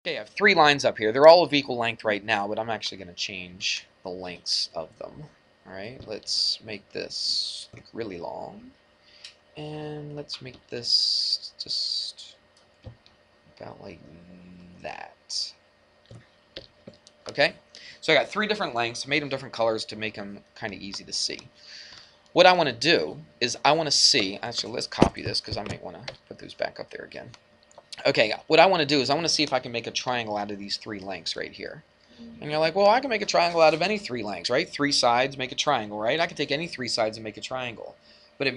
Okay, I have three lines up here. They're all of equal length right now, but I'm actually going to change the lengths of them. All right, let's make this like really long, and let's make this just about like that. Okay, so I got three different lengths, made them different colors to make them kind of easy to see. What I want to do is I want to see, actually let's copy this because I might want to put those back up there again. Okay, what I want to do is I want to see if I can make a triangle out of these three lengths right here. And you're like, well, I can make a triangle out of any three lengths, right? Three sides make a triangle, right? I can take any three sides and make a triangle. But have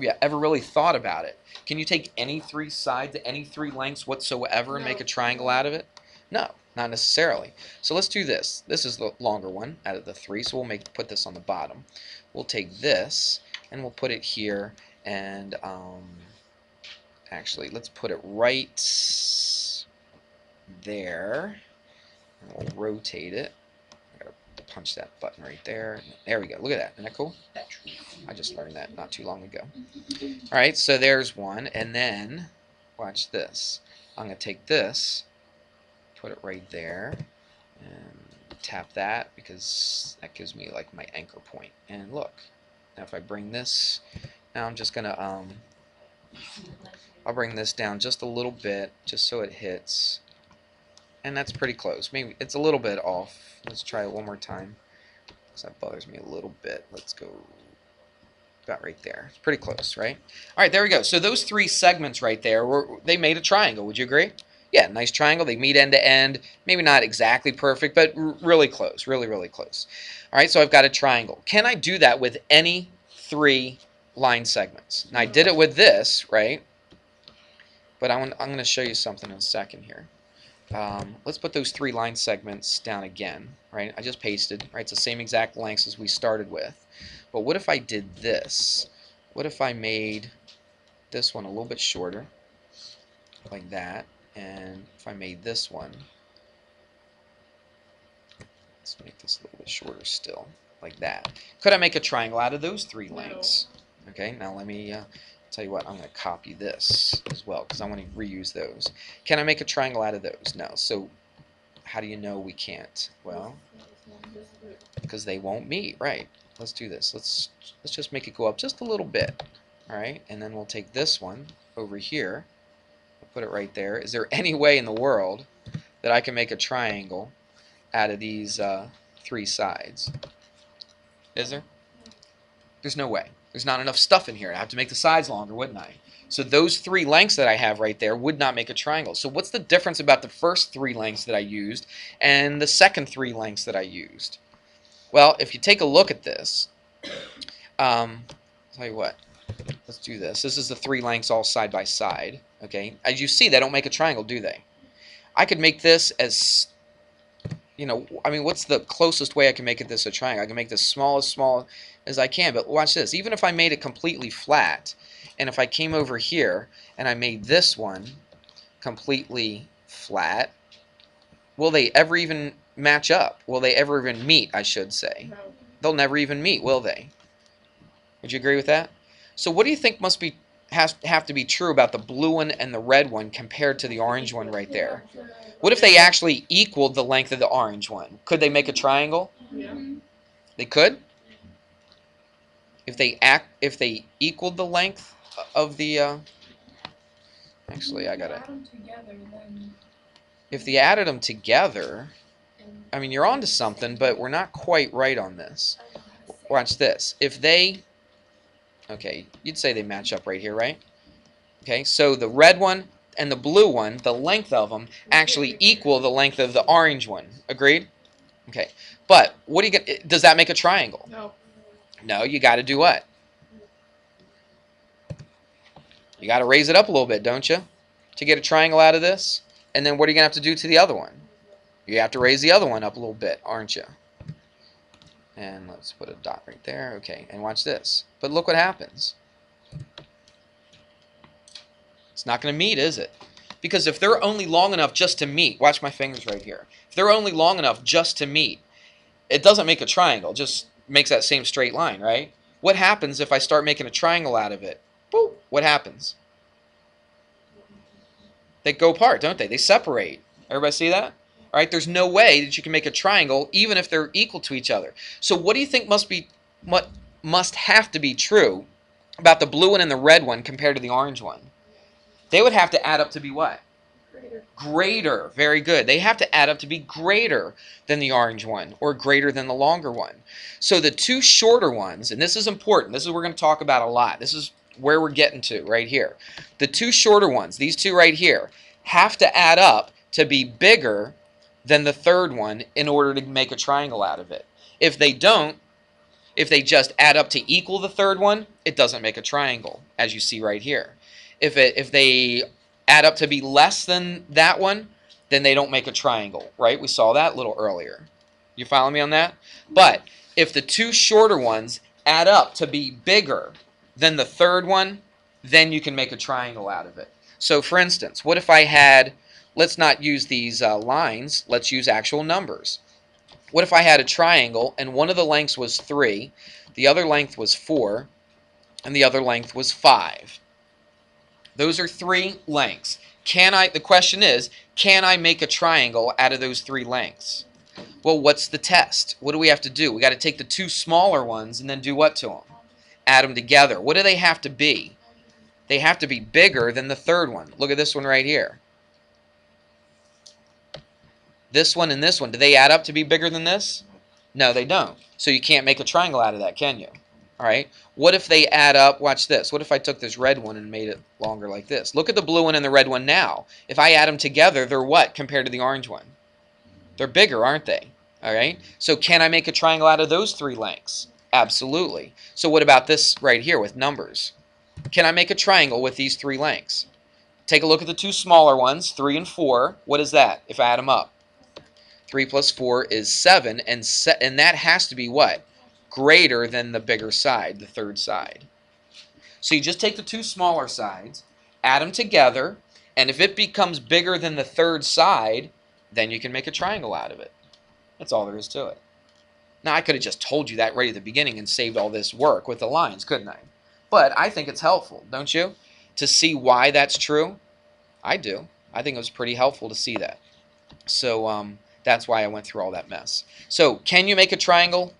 you ever really thought about it? Can you take any three sides, any three lengths whatsoever and make a triangle out of it? No, not necessarily. So let's do this. This is the longer one out of the three, so we'll put this on the bottom. We'll take this and we'll put it here, and actually, let's put it right there. And we'll rotate it. I gotta punch that button right there. There we go. Look at that. Isn't that cool? I just learned that not too long ago. Alright, so there's one. And then, watch this. I'm going to take this, put it right there, and tap that because that gives me like my anchor point. And look, now if I bring this, now I'm just going to, I'll bring this down just a little bit, just so it hits. And that's pretty close. Maybe it's a little bit off. Let's try it one more time, because that bothers me a little bit. Let's go about right there. It's pretty close, right? All right, there we go. So those three segments right there, they made a triangle. Would you agree? Yeah, nice triangle. They meet end to end. Maybe not exactly perfect, but really close. Really, really close. All right, so I've got a triangle. Can I do that with any three line segments? And I did it with this, right? But I'm going to show you something in a second here. Let's put those three line segments down again, right? I just pasted, right? It's the same exact lengths as we started with. But what if I did this? What if I made this one a little bit shorter, like that, and if I made this one, let's make this a little bit shorter still, like that. Could I make a triangle out of those three lengths? Okay, now let me tell you what, I'm going to copy this as well because I want to reuse those. Can I make a triangle out of those? No. So how do you know we can't? Well, because they won't meet, right? Let's do this. Let's just make it go up just a little bit. All right, and then we'll take this one over here, put it right there. Is there any way in the world that I can make a triangle out of these three sides? Is there? There's no way. There's not enough stuff in here. I have to make the sides longer, wouldn't I? So those three lengths that I have right there would not make a triangle. So what's the difference about the first three lengths that I used and the second three lengths that I used? Well, if you take a look at this, I'll tell you what. Let's do this. This is the three lengths all side by side. Okay. As you see, they don't make a triangle, do they? I could make this as, you know, I mean, what's the closest way I can make this a triangle? I can make this small as I can, but watch this. Even if I made it completely flat, and if I came over here and I made this one completely flat, will they ever even match up? Will they ever even meet, I should say? No. They'll never even meet, will they? Would you agree with that? So what do you think have to be true about the blue one and the red one compared to the orange one right there? What if they actually equaled the length of the orange one? Could they make a triangle? Yeah. They could? If they equaled the length of the actually I gotta, if they added them together, I mean, you're onto something, but we're not quite right on this. Watch this. If they, okay, you'd say they match up right here, right? Okay, so the red one and the blue one, the length of them actually equal the length of the orange one. Agreed? Okay, but what do you get? Does that make a triangle? No. No, you got to do what? You got to raise it up a little bit, don't you? To get a triangle out of this? And then what are you going to have to do to the other one? You have to raise the other one up a little bit, aren't you? And let's put a dot right there. Okay, and watch this. But look what happens. It's not going to meet, is it? Because if they're only long enough just to meet, watch my fingers right here. If they're only long enough just to meet, it doesn't make a triangle, just makes that same straight line, right? What happens if I start making a triangle out of it? Boop, what happens? They go apart, don't they? They separate. Everybody see that? All right, there's no way that you can make a triangle even if they're equal to each other. So what do you think must have to be true about the blue one and the red one compared to the orange one? They would have to add up to be what? Greater. Very good. They have to add up to be greater than the orange one or greater than the longer one. So the two shorter ones, and this is important, this is what we're going to talk about a lot. This is where we're getting to right here. The two shorter ones, these two right here, have to add up to be bigger than the third one in order to make a triangle out of it. If they don't, if they just add up to equal the third one, it doesn't make a triangle, as you see right here. If they add up to be less than that one, then they don't make a triangle, right? We saw that a little earlier. You follow me on that? But if the two shorter ones add up to be bigger than the third one, then you can make a triangle out of it. So for instance, what if I had, let's not use these lines, let's use actual numbers. What if I had a triangle and one of the lengths was 3, the other length was 4, and the other length was 5? Those are 3 lengths. The question is, can I make a triangle out of those 3 lengths? Well, what's the test? What do we have to do? We got to take the 2 smaller ones and then do what to them? Add them together. What do they have to be? They have to be bigger than the third one. Look at this one right here. This one and this one, do they add up to be bigger than this? No, they don't. So you can't make a triangle out of that, can you? All right. What if they add up? Watch this. What if I took this red one and made it longer like this? Look at the blue one and the red one now. If I add them together, they're what compared to the orange one? They're bigger, aren't they? All right. So can I make a triangle out of those 3 lengths? Absolutely. So what about this right here with numbers? Can I make a triangle with these 3 lengths? Take a look at the 2 smaller ones, 3 and 4. What is that if I add them up? 3 plus 4 is 7, and that has to be what? Greater than the bigger side, the third side. So you just take the 2 smaller sides, add them together, and if it becomes bigger than the third side, then you can make a triangle out of it. That's all there is to it. Now, I could have just told you that right at the beginning and saved all this work with the lines, couldn't I? But I think it's helpful, don't you? To see why that's true? I do. I think it was pretty helpful to see that. So, that's why I went through all that mess. So, can you make a triangle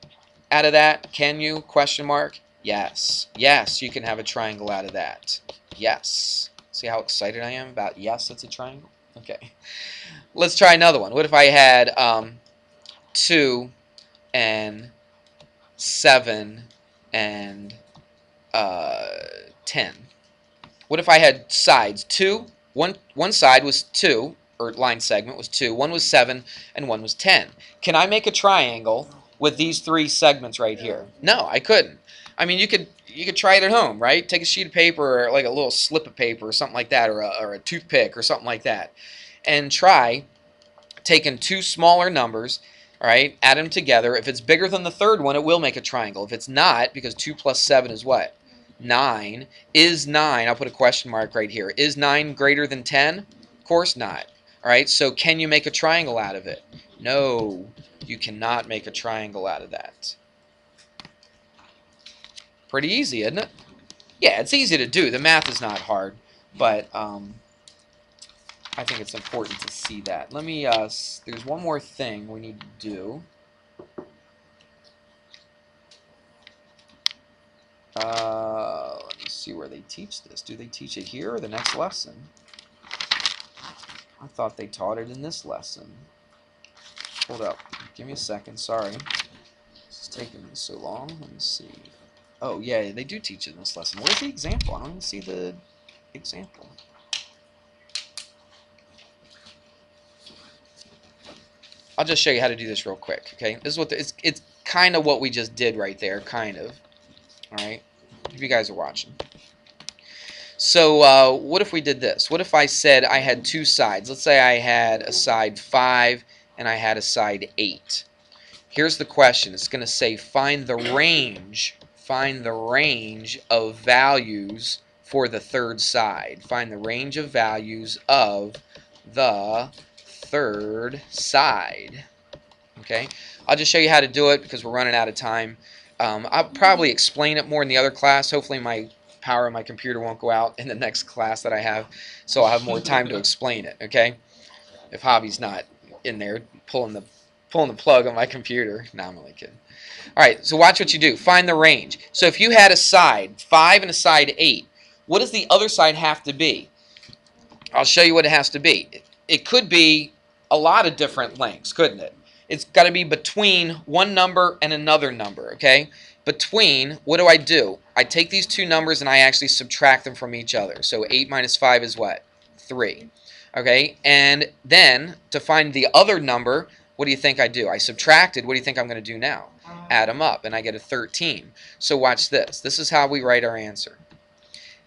out of that? Can you? Question mark. Yes. Yes, you can have a triangle out of that. Yes. See how excited I am about yes, it's a triangle? Okay. Let's try another one. What if I had 2 and 7 and 10? What if I had sides? One side was 2, or line segment was 2, one was 7, and one was 10. Can I make a triangle with these 3 segments right here? No, I couldn't. I mean, you could try it at home, right? Take a sheet of paper, or like a little slip of paper or something like that, or a toothpick or something like that, and try taking 2 smaller numbers, all right, add them together. If it's bigger than the third one, it will make a triangle. If it's not, because 2 plus 7 is what? 9. Is 9, I'll put a question mark right here, is 9 greater than 10? Of course not. All right, so can you make a triangle out of it? No, you cannot make a triangle out of that. Pretty easy, isn't it? Yeah, it's easy to do. The math is not hard, but I think it's important to see that. Let me, there's one more thing we need to do. Let me see where they teach this. Do they teach it here or the next lesson? I thought they taught it in this lesson. Hold up. Give me a second. Sorry. This is taking me so long. Let me see. Oh, yeah, they do teach it in this lesson. Where's the example? I don't even see the example. I'll just show you how to do this real quick, okay? This is what it's kind of what we just did right there, kind of. All right? If you guys are watching. So what if we did this? What if I said I had 2 sides? Let's say I had a side 5 and I had a side 8. Here's the question. It's going to say find the range of values for the third side. Find the range of values of the third side. Okay? I'll just show you how to do it because we're running out of time. I'll probably explain it more in the other class. Hopefully my power of my computer won't go out in the next class that I have, so I'll have more time to explain it, okay? If Javi's not in there pulling the plug on my computer. No, I'm only kidding. All right, so watch what you do. Find the range. So if you had a side 5 and a side 8, what does the other side have to be? I'll show you what it has to be. It could be a lot of different lengths, couldn't it? It's got to be between one number and another number, okay? Between, what do? I take these two numbers and I actually subtract them from each other. So 8 minus 5 is what? 3. Okay, and then to find the other number, what do you think I do? I subtracted. What do you think I'm going to do now? Add them up, and I get a 13. So watch this. This is how we write our answer.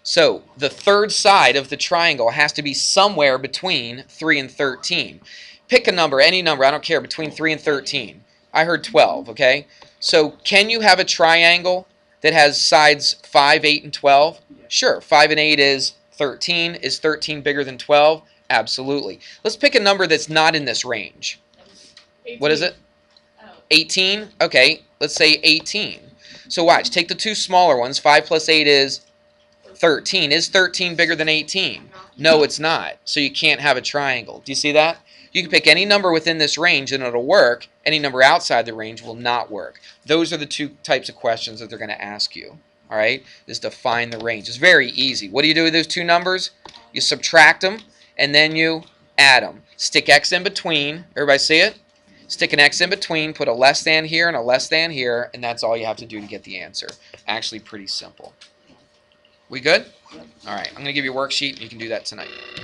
So the third side of the triangle has to be somewhere between 3 and 13. Pick a number, any number, I don't care, between 3 and 13. I heard 12, okay? So can you have a triangle that has sides 5, 8, and 12? Sure, 5 and 8 is 13. Is 13 bigger than 12? Absolutely. Let's pick a number that's not in this range. 18. What is it? 18? Okay, let's say 18. So watch, take the two smaller ones. 5 plus 8 is 13. Is 13 bigger than 18? No, it's not. So you can't have a triangle. Do you see that? You can pick any number within this range and it'll work. Any number outside the range will not work. Those are the two types of questions that they're going to ask you. All right? Is to find the range. It's very easy. What do you do with those two numbers? You subtract them and then you add them. Stick X in between. Everybody see it? Stick an X in between, put a less than here and a less than here, and that's all you have to do to get the answer. Actually pretty simple. We good? All right, I'm going to give you a worksheet. You can do that tonight.